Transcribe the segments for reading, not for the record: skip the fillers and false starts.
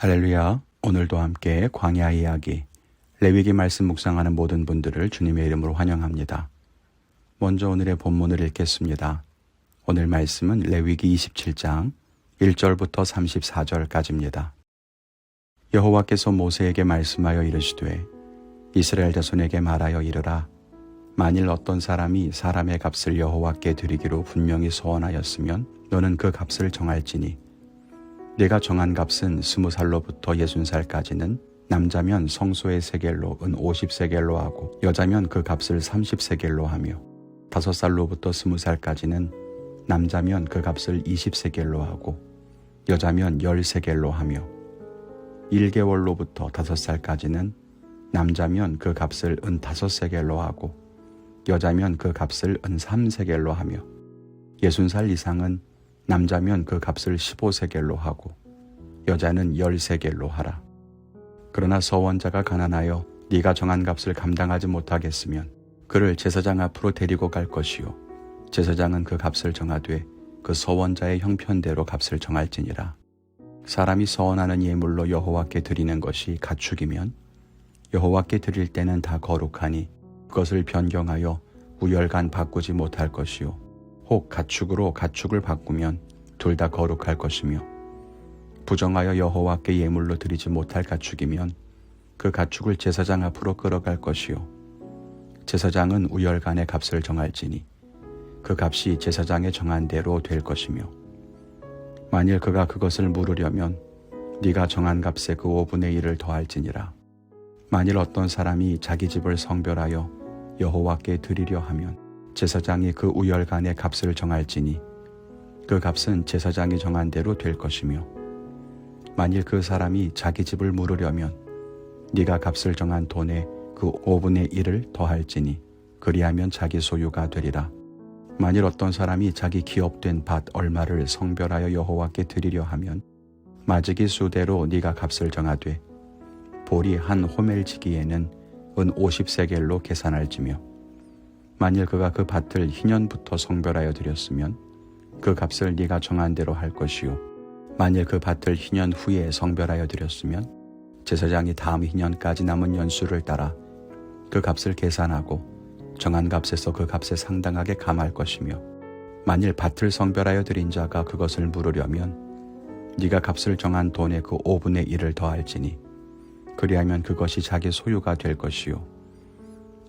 할렐루야. 오늘도 함께 광야 이야기, 레위기 말씀 묵상하는 모든 분들을 주님의 이름으로 환영합니다. 먼저 오늘의 본문을 읽겠습니다. 오늘 말씀은 레위기 27장 1절부터 34절까지입니다. 여호와께서 모세에게 말씀하여 이르시되 이스라엘 자손에게 말하여 이르라. 만일 어떤 사람이 사람의 값을 여호와께 드리기로 분명히 소원하였으면 너는 그 값을 정할지니 네가 정한 값은 20살로부터 60살까지는 남자면 성소의 세겔로 은 50세겔로 하고 여자면 그 값을 30세겔로 하며 5살로부터 20살까지는 남자면 그 값을 20세겔로 하고 여자면 10세겔로 하며 1개월로부터 5살까지는 남자면 그 값을 은 5세겔로 하고 여자면 그 값을 은 3세겔로 하며 60살 이상은 남자면 그 값을 15세겔로 하고 여자는 10세겔로 하라. 그러나 서원자가 가난하여 네가 정한 값을 감당하지 못하겠으면 그를 제사장 앞으로 데리고 갈 것이요 제사장은 그 값을 정하되 그 서원자의 형편대로 값을 정할지니라. 사람이 서원하는 예물로 여호와께 드리는 것이 가축이면 여호와께 드릴 때는 다 거룩하니 그것을 변경하여 우열간 바꾸지 못할 것이요 혹 가축으로 가축을 바꾸면 둘 다 거룩할 것이며 부정하여 여호와께 예물로 드리지 못할 가축이면 그 가축을 제사장 앞으로 끌어갈 것이요 제사장은 우열간의 값을 정할지니 그 값이 제사장의 정한 대로 될 것이며 만일 그가 그것을 물으려면 네가 정한 값의 그 5분의 1을 더할지니라. 만일 어떤 사람이 자기 집을 성별하여 여호와께 드리려 하면 제사장이 그 우열간의 값을 정할지니 그 값은 제사장이 정한 대로 될 것이며 만일 그 사람이 자기 집을 물으려면 네가 값을 정한 돈의 그 5분의 1을 더할지니 그리하면 자기 소유가 되리라. 만일 어떤 사람이 자기 기업된 밭 얼마를 성별하여 여호와께 드리려 하면 마지기 수대로 네가 값을 정하되 보리 한 호멜지기에는 은 50세겔로 계산할지며 만일 그가 그 밭을 희년부터 성별하여 드렸으면 그 값을 네가 정한 대로 할 것이요 만일 그 밭을 희년 후에 성별하여 드렸으면 제사장이 다음 희년까지 남은 연수를 따라 그 값을 계산하고 정한 값에서 그 값에 상당하게 감할 것이며 만일 밭을 성별하여 드린 자가 그것을 물으려면 네가 값을 정한 돈의 그 5분의 1을 더할지니 그리하면 그것이 자기 소유가 될 것이요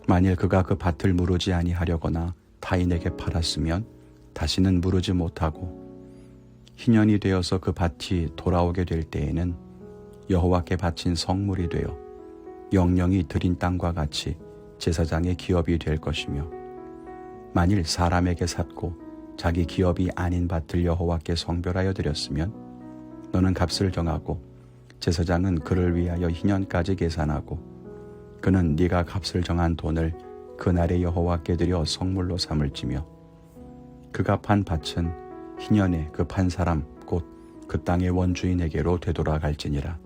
만일 그가 그 밭을 무르지 아니하려거나 타인에게 팔았으면 다시는 무르지 못하고 희년이 되어서 그 밭이 돌아오게 될 때에는 여호와께 바친 성물이 되어 영영이 드린 땅과 같이 제사장의 기업이 될 것이며 만일 사람에게 샀고 자기 기업이 아닌 밭을 여호와께 성별하여 드렸으면 너는 값을 정하고 제사장은 그를 위하여 희년까지 계산하고 그는 네가 값을 정한 돈을 그날에 여호와께 드려 성물로 삼을지며 그가 판 밭은 희년에 그 판 사람 곧 그 땅의 원주인에게로 되돌아갈지니라.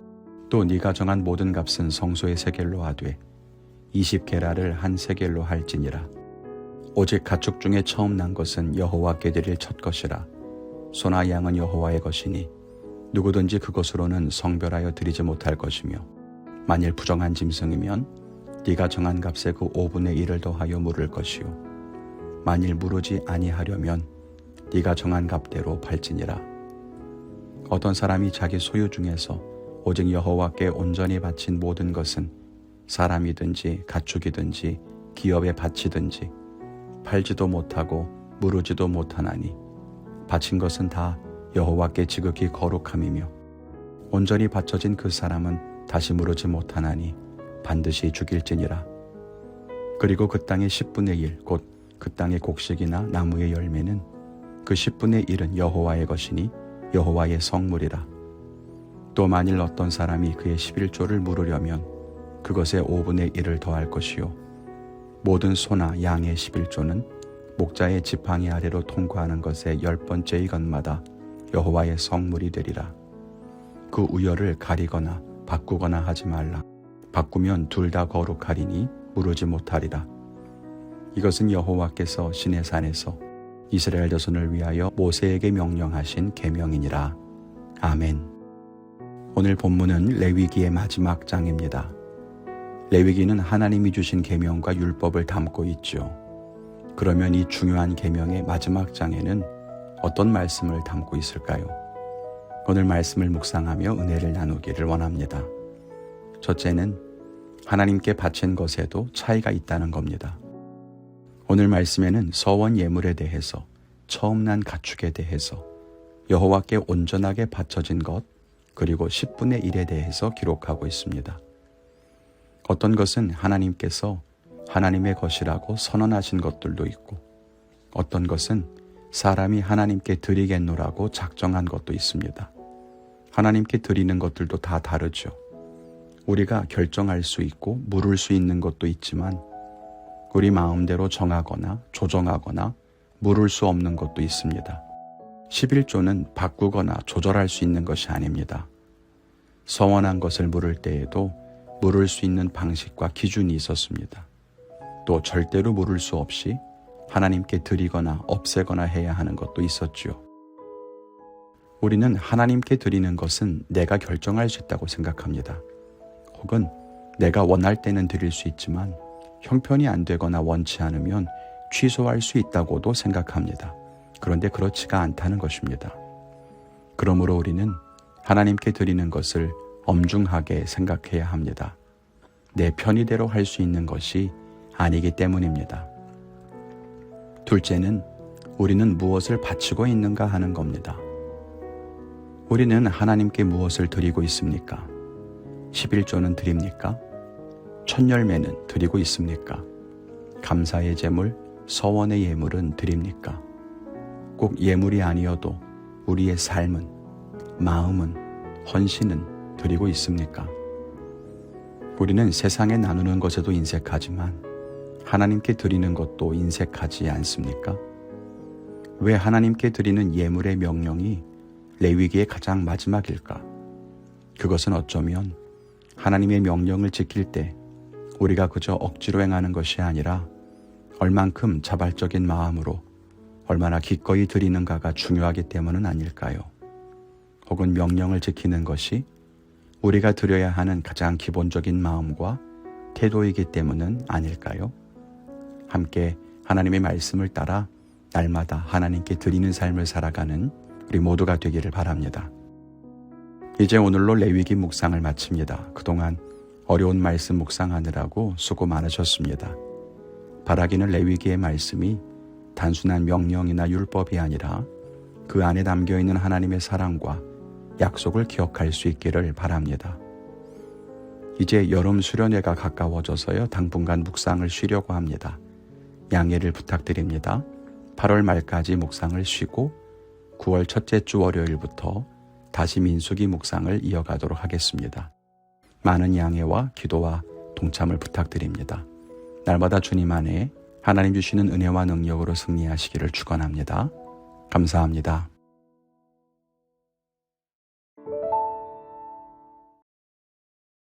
또 네가 정한 모든 값은 성소의 세겔로 하되 20게라를 한 세겔로 할지니라. 오직 가축 중에 처음 난 것은 여호와께 드릴 첫 것이라. 소나 양은 여호와의 것이니 누구든지 그것으로는 성별하여 드리지 못할 것이며 만일 부정한 짐승이면 네가 정한 값의 그 5분의 1을 더하여 물을 것이요 만일 무르지 아니하려면 네가 정한 값대로 팔지니라. 어떤 사람이 자기 소유 중에서 오직 여호와께 온전히 바친 모든 것은 사람이든지 가축이든지 기업의 밭이든지 팔지도 못하고 무르지도 못하나니 바친 것은 다 여호와께 지극히 거룩함이며 온전히 바쳐진 그 사람은 다시 무르지 못하나니 반드시 죽일지니라. 그리고 그 땅의 10분의 1 곧 그 땅의 곡식이나 나무의 열매는 그 10분의 1은 여호와의 것이니 여호와의 성물이라. 또 만일 어떤 사람이 그의 11조를 물으려면 그것의 5분의 1을 더할 것이요 모든 소나 양의 11조는 목자의 지팡이 아래로 통과하는 것의 10번째의 것마다 여호와의 성물이 되리라. 그 우열을 가리거나 바꾸거나 하지 말라. 바꾸면 둘 다 거룩하리니 무르지 못하리라. 이것은 여호와께서 시내산에서 이스라엘 자손을 위하여 모세에게 명령하신 계명이니라. 아멘. 오늘 본문은 레위기의 마지막 장입니다. 레위기는 하나님이 주신 계명과 율법을 담고 있죠. 그러면 이 중요한 계명의 마지막 장에는 어떤 말씀을 담고 있을까요? 오늘 말씀을 묵상하며 은혜를 나누기를 원합니다. 첫째는 하나님께 바친 것에도 차이가 있다는 겁니다. 오늘 말씀에는 서원 예물에 대해서, 처음 난 가축에 대해서, 여호와께 온전하게 바쳐진 것, 그리고 10분의 1에 대해서 기록하고 있습니다. 어떤 것은 하나님께서 하나님의 것이라고 선언하신 것들도 있고, 어떤 것은 사람이 하나님께 드리겠노라고 작정한 것도 있습니다. 하나님께 드리는 것들도 다 다르죠. 우리가 결정할 수 있고 물을 수 있는 것도 있지만 우리 마음대로 정하거나 조정하거나 물을 수 없는 것도 있습니다. 11조는 바꾸거나 조절할 수 있는 것이 아닙니다. 서원한 것을 물을 때에도 물을 수 있는 방식과 기준이 있었습니다. 또 절대로 물을 수 없이 하나님께 드리거나 없애거나 해야 하는 것도 있었죠. 우리는 하나님께 드리는 것은 내가 결정할 수 있다고 생각합니다. 혹은 내가 원할 때는 드릴 수 있지만 형편이 안 되거나 원치 않으면 취소할 수 있다고도 생각합니다. 그런데 그렇지가 않다는 것입니다. 그러므로 우리는 하나님께 드리는 것을 엄중하게 생각해야 합니다. 내 편의대로 할 수 있는 것이 아니기 때문입니다. 둘째는 우리는 무엇을 바치고 있는가 하는 겁니다. 우리는 하나님께 무엇을 드리고 있습니까? 11조는 드립니까? 첫 열매는 드리고 있습니까? 감사의 제물, 서원의 예물은 드립니까? 꼭 예물이 아니어도 우리의 삶은, 마음은, 헌신은 드리고 있습니까? 우리는 세상에 나누는 것에도 인색하지만 하나님께 드리는 것도 인색하지 않습니까? 왜 하나님께 드리는 예물의 명령이 레위기의 가장 마지막일까? 그것은 어쩌면 하나님의 명령을 지킬 때 우리가 그저 억지로 행하는 것이 아니라 얼만큼 자발적인 마음으로 얼마나 기꺼이 드리는가가 중요하기 때문은 아닐까요? 혹은 명령을 지키는 것이 우리가 드려야 하는 가장 기본적인 마음과 태도이기 때문은 아닐까요? 함께 하나님의 말씀을 따라 날마다 하나님께 드리는 삶을 살아가는 우리 모두가 되기를 바랍니다. 이제 오늘로 레위기 묵상을 마칩니다. 그동안 어려운 말씀 묵상하느라고 수고 많으셨습니다. 바라기는 레위기의 말씀이 단순한 명령이나 율법이 아니라 그 안에 담겨있는 하나님의 사랑과 약속을 기억할 수 있기를 바랍니다. 이제 여름 수련회가 가까워져서요. 당분간 묵상을 쉬려고 합니다. 양해를 부탁드립니다. 8월 말까지 묵상을 쉬고 9월 첫째 주 월요일부터 다시 민수기 묵상을 이어가도록 하겠습니다. 많은 양해와 기도와 동참을 부탁드립니다. 날마다 주님 안에 하나님 주시는 은혜와 능력으로 승리하시기를 축원합니다. 감사합니다.